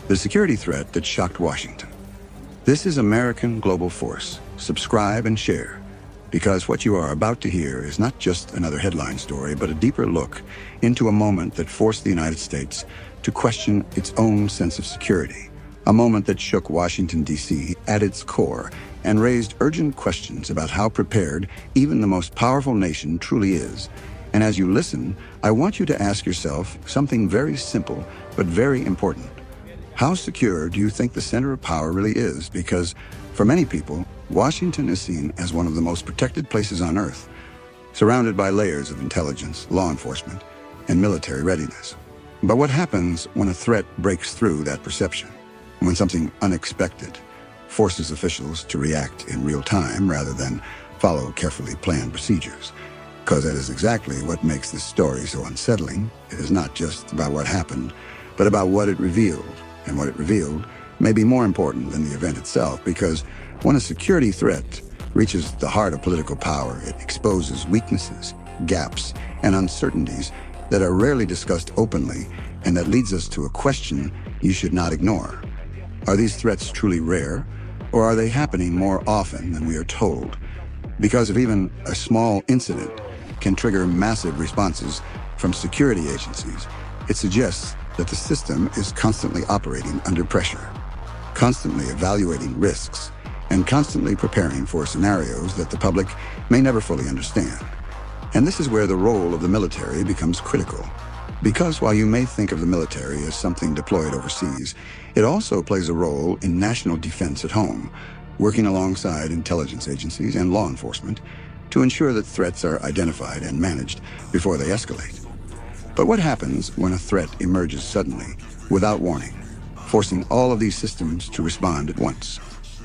The security threat that shocked Washington. This is American Global Force. Subscribe and share, because what you are about to hear is not just another headline story, but a deeper look into a moment that forced the United States to question its own sense of security. A moment that shook Washington, D.C. at its core and raised urgent questions about how prepared even the most powerful nation truly is. And as you listen, I want you to ask yourself something very simple but very important. How secure do you think the center of power really is? Because for many people, Washington is seen as one of the most protected places on Earth, surrounded by layers of intelligence, law enforcement, and military readiness. But what happens when a threat breaks through that perception? When something unexpected forces officials to react in real time rather than follow carefully planned procedures? Because that is exactly what makes this story so unsettling. It is not just about what happened, but about what it revealed. And what it revealed may be more important than the event itself, because when a security threat reaches the heart of political power, it exposes weaknesses, gaps, and uncertainties that are rarely discussed openly, and that leads us to a question you should not ignore. Are these threats truly rare, or are they happening more often than we are told? Because if even a small incident can trigger massive responses from security agencies, it suggests that the system is constantly operating under pressure, constantly evaluating risks, and constantly preparing for scenarios that the public may never fully understand. And this is where the role of the military becomes critical. Because while you may think of the military as something deployed overseas, it also plays a role in national defense at home, working alongside intelligence agencies and law enforcement to ensure that threats are identified and managed before they escalate. But what happens when a threat emerges suddenly, without warning, forcing all of these systems to respond at once?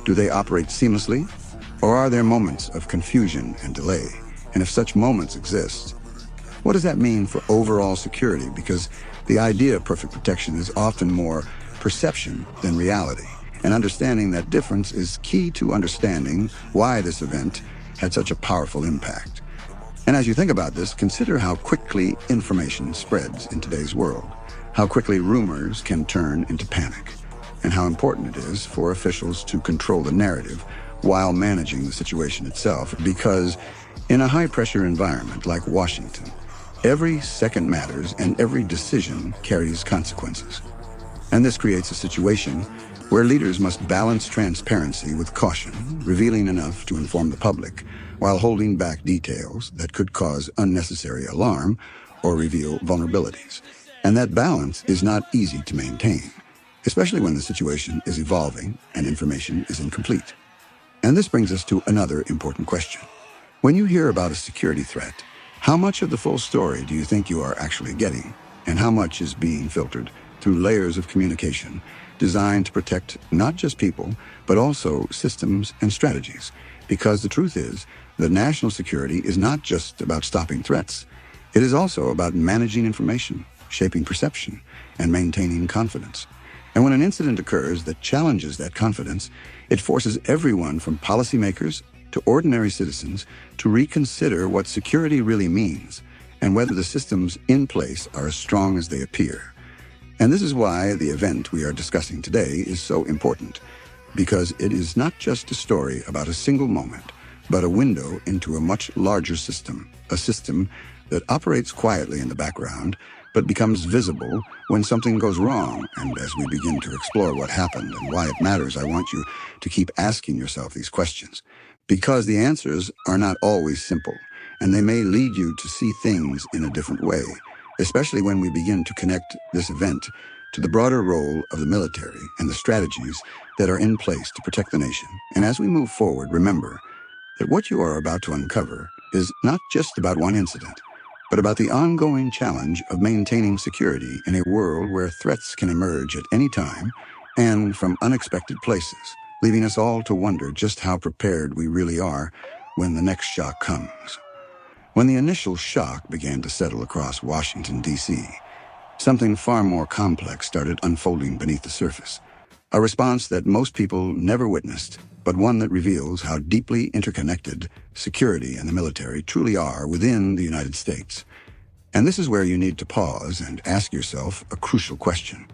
Do they operate seamlessly, or are there moments of confusion and delay? And if such moments exist, what does that mean for overall security? Because the idea of perfect protection is often more perception than reality. And understanding that difference is key to understanding why this event had such a powerful impact. And as you think about this, consider how quickly information spreads in today's world, how quickly rumors can turn into panic, and how important it is for officials to control the narrative while managing the situation itself. Because in a high-pressure environment like Washington, every second matters and every decision carries consequences. And this creates a situation where leaders must balance transparency with caution, revealing enough to inform the public, while holding back details that could cause unnecessary alarm or reveal vulnerabilities. And that balance is not easy to maintain, especially when the situation is evolving and information is incomplete. And this brings us to another important question. When you hear about a security threat, how much of the full story do you think you are actually getting? And how much is being filtered through layers of communication designed to protect not just people, but also systems and strategies? Because the truth is that national security is not just about stopping threats. It is also about managing information, shaping perception, and maintaining confidence. And when an incident occurs that challenges that confidence, it forces everyone from policymakers to ordinary citizens to reconsider what security really means and whether the systems in place are as strong as they appear. And this is why the event we are discussing today is so important, because it is not just a story about a single moment, but a window into a much larger system, a system that operates quietly in the background, but becomes visible when something goes wrong. And as we begin to explore what happened and why it matters, I want you to keep asking yourself these questions, because the answers are not always simple, and they may lead you to see things in a different way, especially when we begin to connect this event to the broader role of the military and the strategies that are in place to protect the nation. And as we move forward, remember that what you are about to uncover is not just about one incident, but about the ongoing challenge of maintaining security in a world where threats can emerge at any time and from unexpected places, leaving us all to wonder just how prepared we really are when the next shock comes. When the initial shock began to settle across Washington, D.C., something far more complex started unfolding beneath the surface. A response that most people never witnessed, but one that reveals how deeply interconnected security and the military truly are within the United States. And this is where you need to pause and ask yourself a crucial question.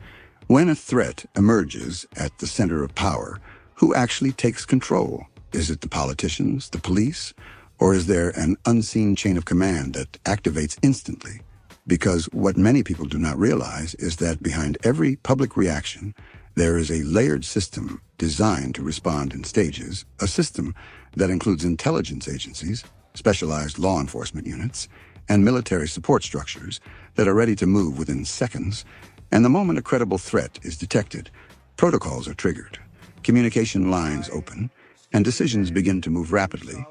When a threat emerges at the center of power, who actually takes control? Is it the politicians, the police, or is there an unseen chain of command that activates instantly? Because what many people do not realize is that behind every public reaction, there is a layered system designed to respond in stages, a system that includes intelligence agencies, specialized law enforcement units, and military support structures that are ready to move within seconds. And the moment a credible threat is detected, protocols are triggered, communication lines open, and decisions begin to move rapidly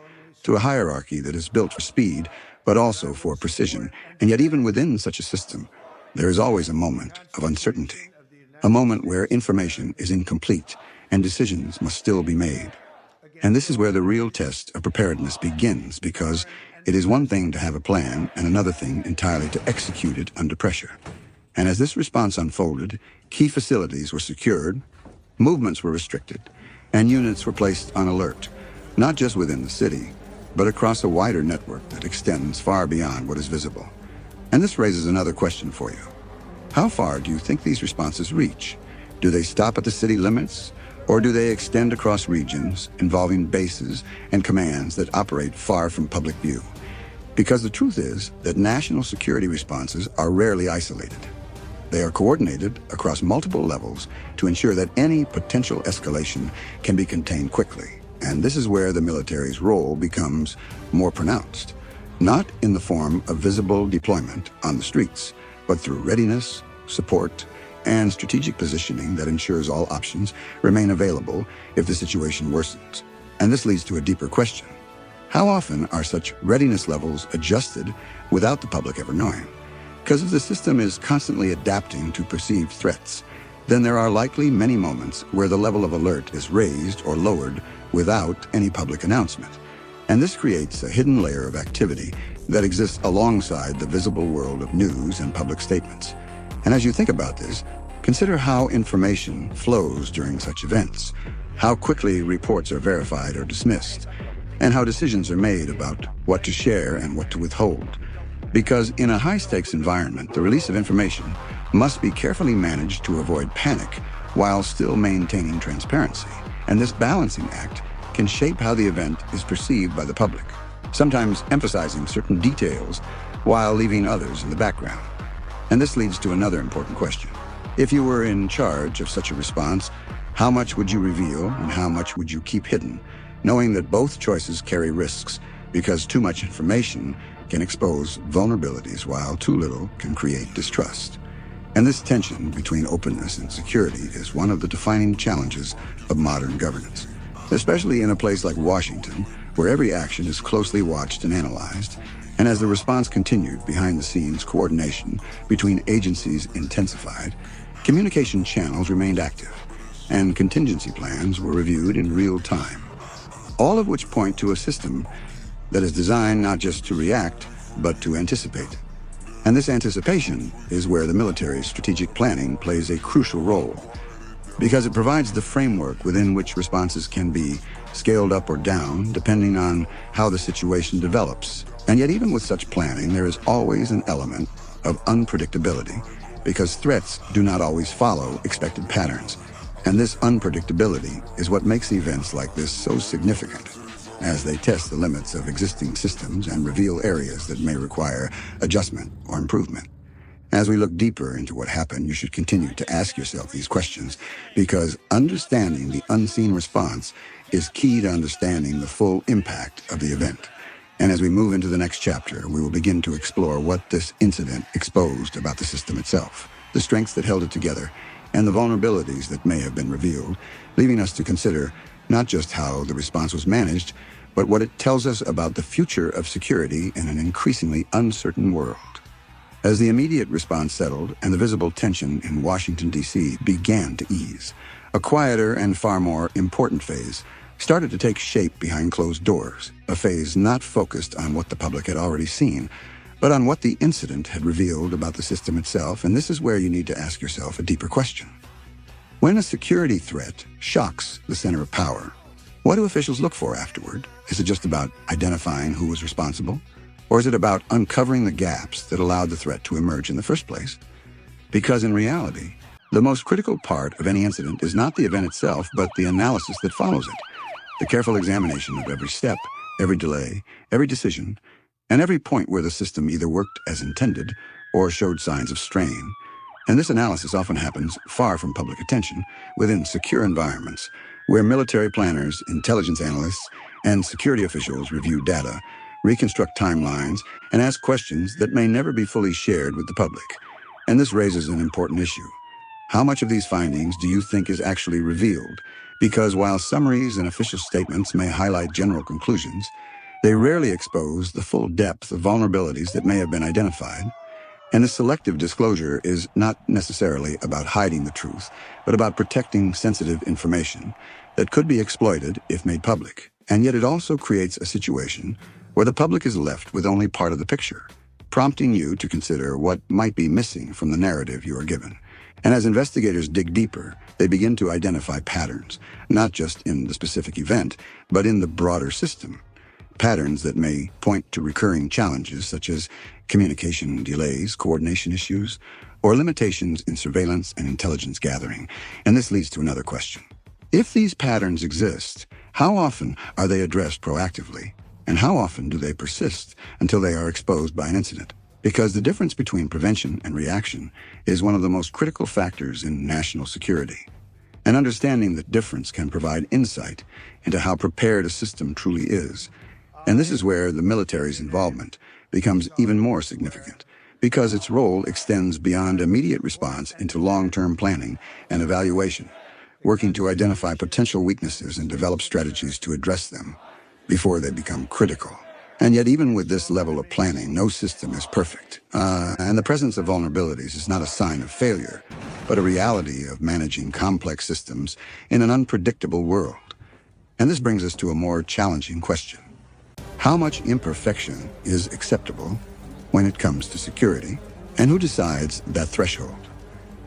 to a hierarchy that is built for speed, but also for precision. And yet even within such a system, there is always a moment of uncertainty, a moment where information is incomplete and decisions must still be made. And this is where the real test of preparedness begins, because it is one thing to have a plan and another thing entirely to execute it under pressure. And as this response unfolded, key facilities were secured, movements were restricted, and units were placed on alert, not just within the city, but across a wider network that extends far beyond what is visible. And this raises another question for you. How far do you think these responses reach? Do they stop at the city limits, or do they extend across regions involving bases and commands that operate far from public view? Because the truth is that national security responses are rarely isolated. They are coordinated across multiple levels to ensure that any potential escalation can be contained quickly. And this is where the military's role becomes more pronounced, not in the form of visible deployment on the streets, but through readiness, support, and strategic positioning that ensures all options remain available if the situation worsens. And this leads to a deeper question. How often are such readiness levels adjusted without the public ever knowing? Because if the system is constantly adapting to perceived threats, then there are likely many moments where the level of alert is raised or lowered without any public announcement. And this creates a hidden layer of activity that exists alongside the visible world of news and public statements. And as you think about this, consider how information flows during such events, how quickly reports are verified or dismissed, and how decisions are made about what to share and what to withhold. Because in a high-stakes environment, the release of information must be carefully managed to avoid panic while still maintaining transparency. And this balancing act can shape how the event is perceived by the public, sometimes emphasizing certain details while leaving others in the background. And this leads to another important question. If you were in charge of such a response, how much would you reveal and how much would you keep hidden, knowing that both choices carry risks because too much information can expose vulnerabilities while too little can create distrust? And this tension between openness and security is one of the defining challenges of modern governance, especially in a place like Washington, where every action is closely watched and analyzed. And as the response continued, behind-the-scenes coordination between agencies intensified, communication channels remained active, and contingency plans were reviewed in real time, all of which point to a system that is designed not just to react, but to anticipate. And this anticipation is where the military's strategic planning plays a crucial role, because it provides the framework within which responses can be scaled up or down, depending on how the situation develops. And yet even with such planning, there is always an element of unpredictability, because threats do not always follow expected patterns. And this unpredictability is what makes events like this so significant, as they test the limits of existing systems and reveal areas that may require adjustment or improvement. As we look deeper into what happened, you should continue to ask yourself these questions, because understanding the unseen response is key to understanding the full impact of the event. And as we move into the next chapter, we will begin to explore what this incident exposed about the system itself, the strengths that held it together, and the vulnerabilities that may have been revealed, leaving us to consider not just how the response was managed, but what it tells us about the future of security in an increasingly uncertain world. As the immediate response settled and the visible tension in Washington, D.C. began to ease, a quieter and far more important phase started to take shape behind closed doors, a phase not focused on what the public had already seen, but on what the incident had revealed about the system itself. And this is where you need to ask yourself a deeper question. When a security threat shocks the center of power, what do officials look for afterward? Is it just about identifying who was responsible? Or is it about uncovering the gaps that allowed the threat to emerge in the first place? Because in reality, The most critical part of any incident is not the event itself, but the analysis that follows it. The careful examination of every step, every delay, every decision, and every point where the system either worked as intended or showed signs of strain. And this analysis often happens far from public attention, within secure environments, where military planners, intelligence analysts, and security officials review data, reconstruct timelines, and ask questions that may never be fully shared with the public. And this raises an important issue. How much of these findings do you think is actually revealed? Because while summaries and official statements may highlight general conclusions, they rarely expose the full depth of vulnerabilities that may have been identified. And this selective disclosure is not necessarily about hiding the truth, but about protecting sensitive information that could be exploited if made public. And yet it also creates a situation where the public is left with only part of the picture, prompting you to consider what might be missing from the narrative you are given. And as investigators dig deeper, they begin to identify patterns, not just in the specific event, but in the broader system. Patterns that may point to recurring challenges such as communication delays, coordination issues, or limitations in surveillance and intelligence gathering. And this leads to another question. If these patterns exist, how often are they addressed proactively? And how often do they persist until they are exposed by an incident? Because the difference between prevention and reaction is one of the most critical factors in national security. And understanding that difference can provide insight into how prepared a system truly is. And this is where the military's involvement becomes even more significant, because its role extends beyond immediate response into long-term planning and evaluation, working to identify potential weaknesses and develop strategies to address them before they become critical. And yet, even with this level of planning, no system is perfect. And the presence of vulnerabilities is not a sign of failure, but a reality of managing complex systems in an unpredictable world. And this brings us to a more challenging question. How much imperfection is acceptable when it comes to security, and who decides that threshold?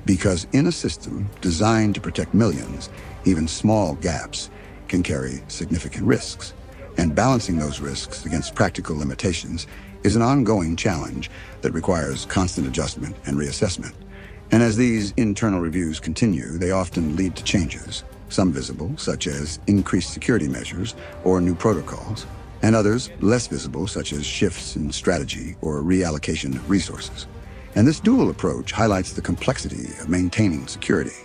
Because in a system designed to protect millions, even small gaps can carry significant risks. And balancing those risks against practical limitations is an ongoing challenge that requires constant adjustment and reassessment. And as these internal reviews continue, they often lead to changes, some visible, such as increased security measures or new protocols, and others less visible, such as shifts in strategy or reallocation of resources. And this dual approach highlights the complexity of maintaining security,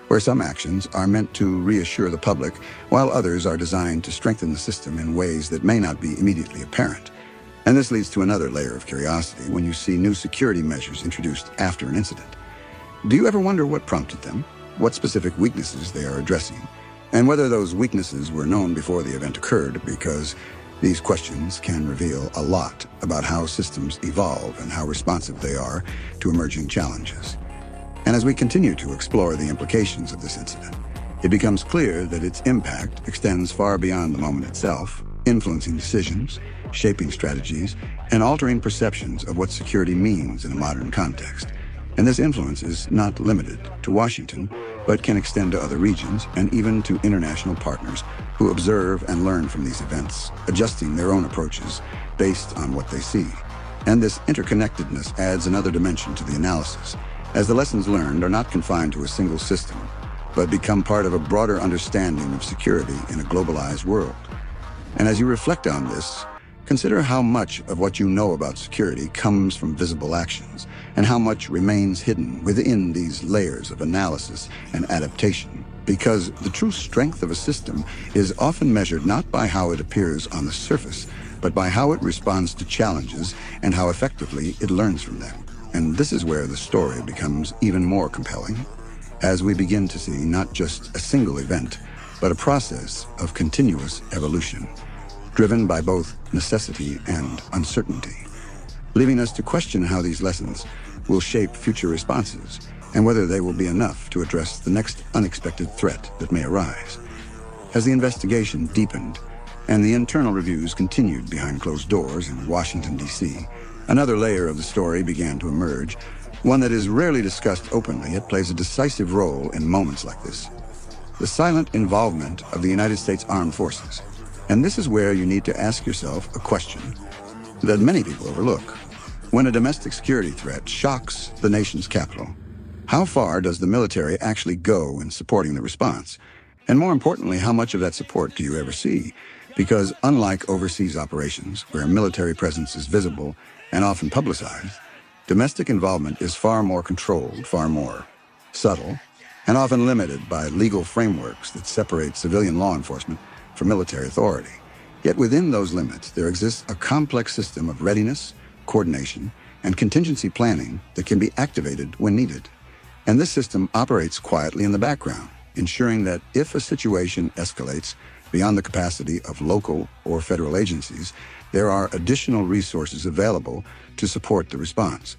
where some actions are meant to reassure the public, while others are designed to strengthen the system in ways that may not be immediately apparent. And this leads to another layer of curiosity when you see new security measures introduced after an incident. Do you ever wonder what prompted them, what specific weaknesses they are addressing, and whether those weaknesses were known before the event occurred? Because these questions can reveal a lot about how systems evolve and how responsive they are to emerging challenges. And as we continue to explore the implications of this incident, it becomes clear that its impact extends far beyond the moment itself, influencing decisions, shaping strategies, and altering perceptions of what security means in a modern context. And this influence is not limited to Washington, but can extend to other regions and even to international partners who observe and learn from these events, adjusting their own approaches based on what they see. And this interconnectedness adds another dimension to the analysis, as the lessons learned are not confined to a single system, but become part of a broader understanding of security in a globalized world. And as you reflect on this, consider how much of what you know about security comes from visible actions, and how much remains hidden within these layers of analysis and adaptation. Because the true strength of a system is often measured not by how it appears on the surface, but by how it responds to challenges and how effectively it learns from them. And this is where the story becomes even more compelling, as we begin to see not just a single event, but a process of continuous evolution, driven by both necessity and uncertainty, leaving us to question how these lessons will shape future responses and whether they will be enough to address the next unexpected threat that may arise. As the investigation deepened and the internal reviews continued behind closed doors in Washington, D.C., another layer of the story began to emerge, one that is rarely discussed openly, yet plays a decisive role in moments like this: the silent involvement of the United States Armed Forces. And this is where you need to ask yourself a question that many people overlook. When a domestic security threat shocks the nation's capital, How far does the military actually go in supporting the response? And more importantly, how much of that support do you ever see? Because unlike overseas operations, where military presence is visible and often publicized, domestic involvement is far more controlled, far more subtle, and often limited by legal frameworks that separate civilian law enforcement from military authority. Yet within those limits, there exists a complex system of readiness, coordination, and contingency planning that can be activated when needed. And this system operates quietly in the background, ensuring that if a situation escalates beyond the capacity of local or federal agencies, there are additional resources available to support the response.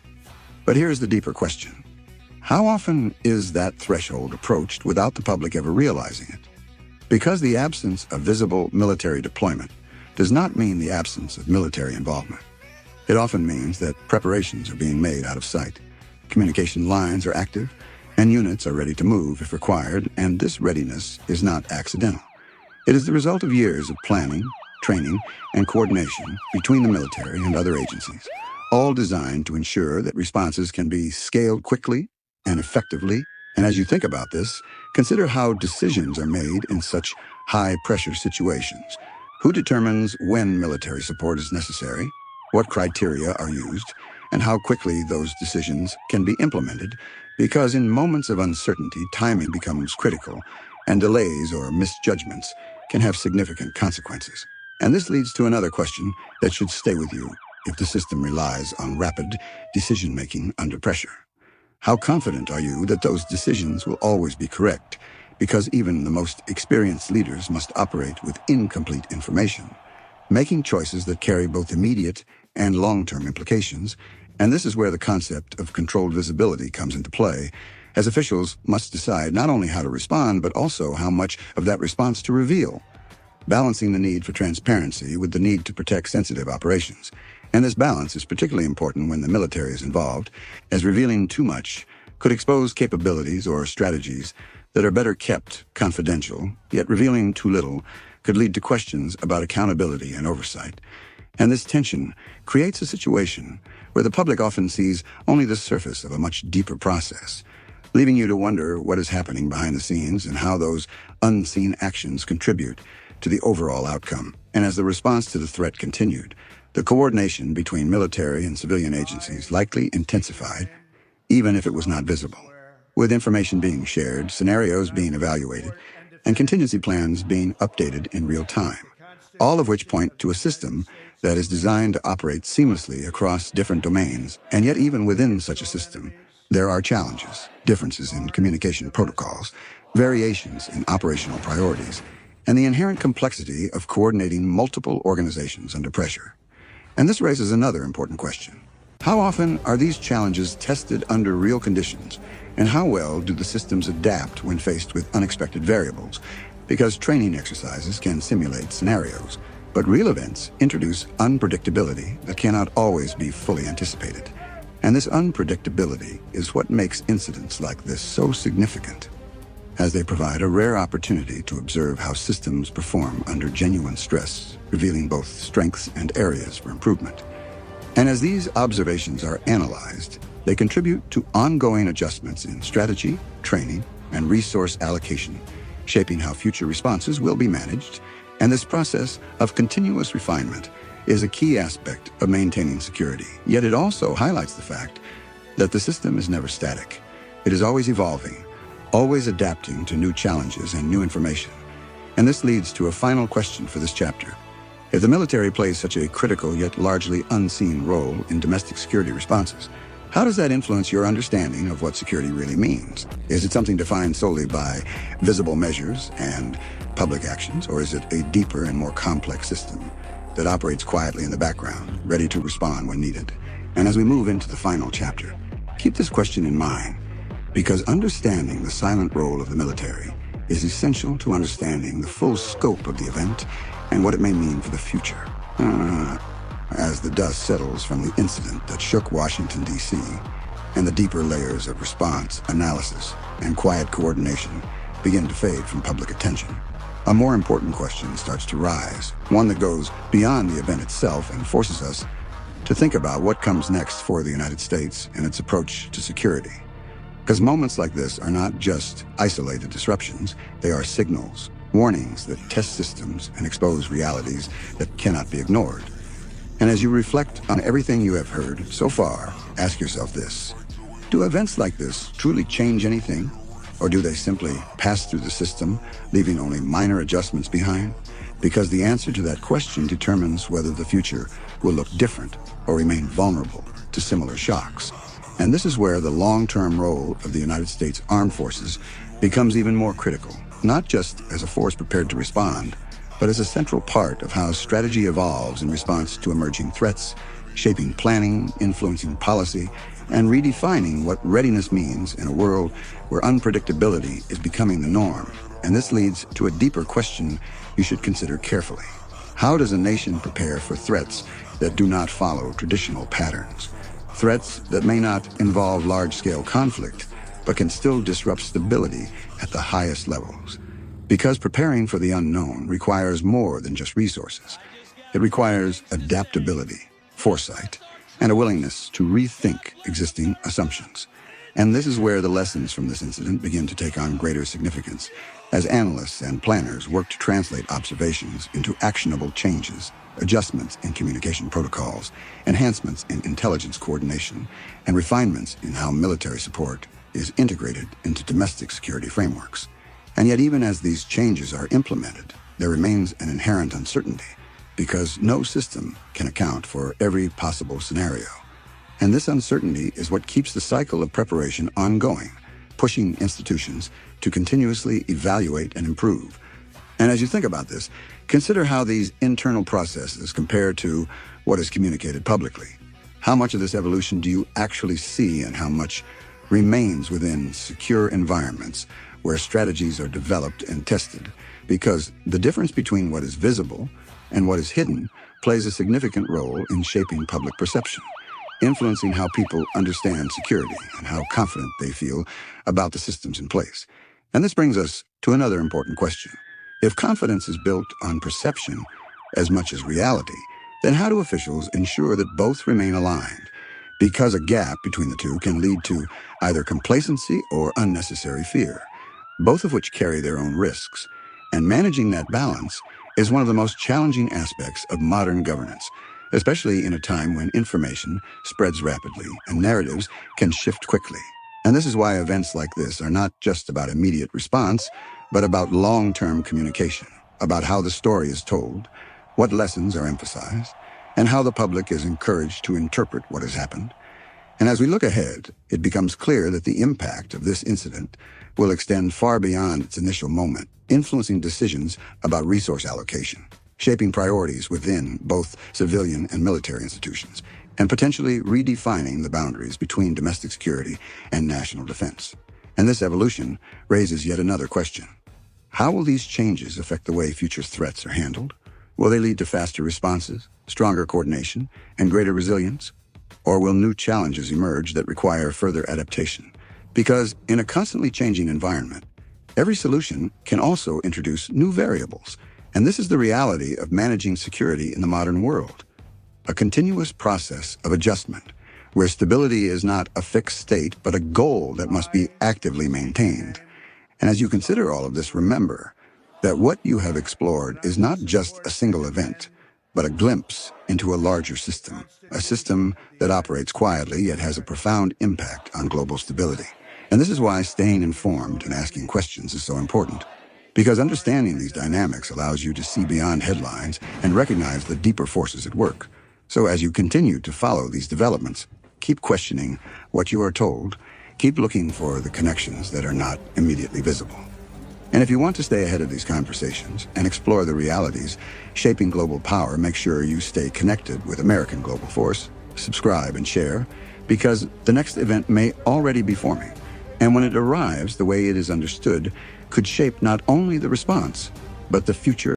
But here's the deeper question. How often is that threshold approached without the public ever realizing it? Because the absence of visible military deployment does not mean the absence of military involvement. It often means that preparations are being made out of sight. Communication lines are active, and units are ready to move if required, and this readiness is not accidental. It is the result of years of planning, training, and coordination between the military and other agencies, all designed to ensure that responses can be scaled quickly and effectively. And as you think about this, consider how decisions are made in such high-pressure situations. Who determines when military support is necessary? What criteria are used? And how quickly those decisions can be implemented? Because in moments of uncertainty, timing becomes critical, and delays or misjudgments can have significant consequences. And this leads to another question that should stay with you if the system relies on rapid decision-making under pressure. How confident are you that those decisions will always be correct? Because even the most experienced leaders must operate with incomplete information, making choices that carry both immediate and long-term implications. And this is where the concept of controlled visibility comes into play, as officials must decide not only how to respond, but also how much of that response to reveal, balancing the need for transparency with the need to protect sensitive operations. And this balance is particularly important when the military is involved, as revealing too much could expose capabilities or strategies that are better kept confidential, yet revealing too little could lead to questions about accountability and oversight. And this tension creates a situation where the public often sees only the surface of a much deeper process, leaving you to wonder what is happening behind the scenes and how those unseen actions contribute to the overall outcome. And as the response to the threat continued, the coordination between military and civilian agencies likely intensified, even if it was not visible, with information being shared, scenarios being evaluated, and contingency plans being updated in real time, all of which point to a system that is designed to operate seamlessly across different domains. And yet even within such a system, there are challenges, differences in communication protocols, variations in operational priorities, and the inherent complexity of coordinating multiple organizations under pressure. And this raises another important question. How often are these challenges tested under real conditions? And how well do the systems adapt when faced with unexpected variables? Because training exercises can simulate scenarios, but real events introduce unpredictability that cannot always be fully anticipated. And this unpredictability is what makes incidents like this so significant, as they provide a rare opportunity to observe how systems perform under genuine stress, revealing both strengths and areas for improvement. And as these observations are analyzed, they contribute to ongoing adjustments in strategy, training, and resource allocation, shaping how future responses will be managed. And this process of continuous refinement is a key aspect of maintaining security. Yet it also highlights the fact that the system is never static. It is always evolving, always adapting to new challenges and new information. And this leads to a final question for this chapter. If the military plays such a critical yet largely unseen role in domestic security responses, how does that influence your understanding of what security really means? Is it something defined solely by visible measures and public actions, or is it a deeper and more complex system that operates quietly in the background, ready to respond when needed? And as we move into the final chapter, keep this question in mind, because understanding the silent role of the military is essential to understanding the full scope of the event and what it may mean for the future. As the dust settles from the incident that shook Washington, D.C., and the deeper layers of response, analysis, and quiet coordination begin to fade from public attention, a more important question starts to rise, one that goes beyond the event itself and forces us to think about what comes next for the United States and its approach to security. Because moments like this are not just isolated disruptions, they are signals, warnings that test systems and expose realities that cannot be ignored. And as you reflect on everything you have heard so far, ask yourself this: do events like this truly change anything? Or do they simply pass through the system, leaving only minor adjustments behind? Because the answer to that question determines whether the future will look different or remain vulnerable to similar shocks. And this is where the long-term role of the United States Armed Forces becomes even more critical, not just as a force prepared to respond, but as a central part of how strategy evolves in response to emerging threats, shaping planning, influencing policy, and redefining what readiness means in a world where unpredictability is becoming the norm. And this leads to a deeper question you should consider carefully. How does a nation prepare for threats that do not follow traditional patterns? Threats that may not involve large-scale conflict, but can still disrupt stability at the highest levels. Because preparing for the unknown requires more than just resources. It requires adaptability, foresight, and a willingness to rethink existing assumptions. And this is where the lessons from this incident begin to take on greater significance, as analysts and planners work to translate observations into actionable changes, adjustments in communication protocols, enhancements in intelligence coordination, and refinements in how military support is integrated into domestic security frameworks. And yet, even as these changes are implemented, there remains an inherent uncertainty, because no system can account for every possible scenario. And this uncertainty is what keeps the cycle of preparation ongoing, pushing institutions to continuously evaluate and improve. And as you think about this, consider how these internal processes compare to what is communicated publicly. How much of this evolution do you actually see, and how much remains within secure environments where strategies are developed and tested? Because the difference between what is visible and what is hidden plays a significant role in shaping public perception, influencing how people understand security and how confident they feel about the systems in place. And this brings us to another important question. If confidence is built on perception as much as reality, then how do officials ensure that both remain aligned? Because a gap between the two can lead to either complacency or unnecessary fear, both of which carry their own risks. And managing that balance is one of the most challenging aspects of modern governance, especially in a time when information spreads rapidly and narratives can shift quickly. And this is why events like this are not just about immediate response, but about long-term communication, about how the story is told, what lessons are emphasized, and how the public is encouraged to interpret what has happened. And as we look ahead, it becomes clear that the impact of this incident will extend far beyond its initial moment, influencing decisions about resource allocation, shaping priorities within both civilian and military institutions, and potentially redefining the boundaries between domestic security and national defense. And this evolution raises yet another question. How will these changes affect the way future threats are handled? Will they lead to faster responses, stronger coordination, and greater resilience? Or will new challenges emerge that require further adaptation? Because in a constantly changing environment, every solution can also introduce new variables. And this is the reality of managing security in the modern world. A continuous process of adjustment, where stability is not a fixed state, but a goal that must be actively maintained. And as you consider all of this, remember that what you have explored is not just a single event, but a glimpse into a larger system, a system that operates quietly yet has a profound impact on global stability. And this is why staying informed and asking questions is so important, because understanding these dynamics allows you to see beyond headlines and recognize the deeper forces at work. So as you continue to follow these developments, keep questioning what you are told, keep looking for the connections that are not immediately visible. And if you want to stay ahead of these conversations and explore the realities shaping global power, make sure you stay connected with American Global Force, subscribe and share, because the next event may already be forming. And when it arrives, the way it is understood could shape not only the response, but the future